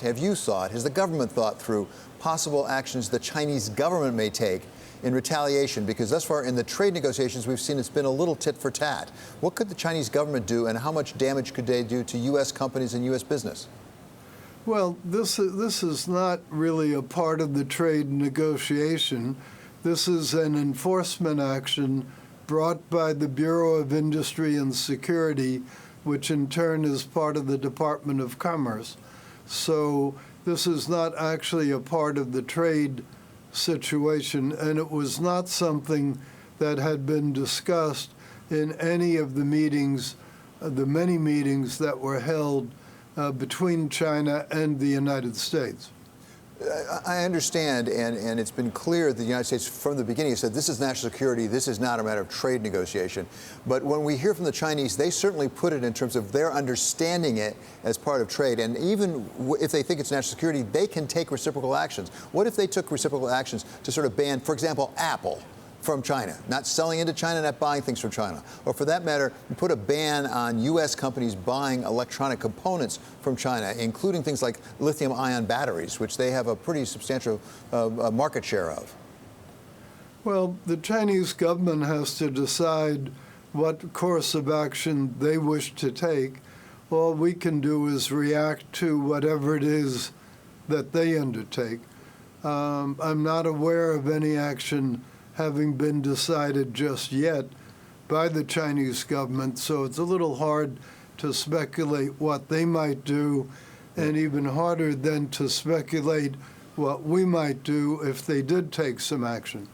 Have you thought, has the government thought through possible actions the Chinese government may take in retaliation? Because thus far in the trade negotiations, we've seen it's been a little tit for tat. What could the Chinese government do, and how much damage could they do to U.S. companies and U.S. business? Well, this is not really a part of the trade negotiation. This is an enforcement action brought by the Bureau of Industry and Security, which in turn is part of the Department of Commerce. So this is not actually a part of the trade situation, and it was not something that had been discussed in any of the meetings, the many meetings that were held between China and the United States. I understand, and it's been clear that the United States from the beginning has said this is national security, this is not a matter of trade negotiation. But when we hear from the Chinese, they certainly put it in terms of their understanding it as part of trade. And even if they think it's national security, they can take reciprocal actions. What if they took reciprocal actions to sort of ban, for example, Apple from China, not selling into China, not buying things from China? Or for that matter, put a ban on U.S. companies buying electronic components from China, including things like lithium-ion batteries, which they have a pretty substantial market share of. Well, the Chinese government has to decide what course of action they wish to take. All we can do is react to whatever it is that they undertake. I'm not aware of any action having been decided just yet by the Chinese government, so it's a little hard to speculate what they might do, and even harder than to speculate what we might do if they did take some action.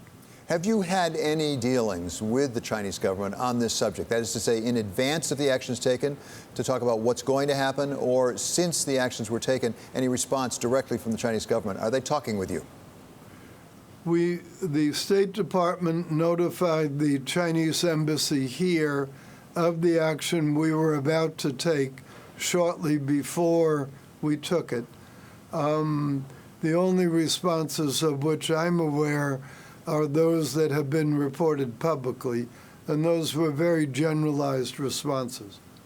Have you had any dealings with the Chinese government on this subject? That is to say, in advance of the actions taken, to talk about what's going to happen, or since the actions were taken, any response directly from the Chinese government? Are they talking with you? The State Department notified the Chinese embassy here of the action we were about to take shortly before we took it. The only responses of which I'm aware are those that have been reported publicly, and those were very generalized responses.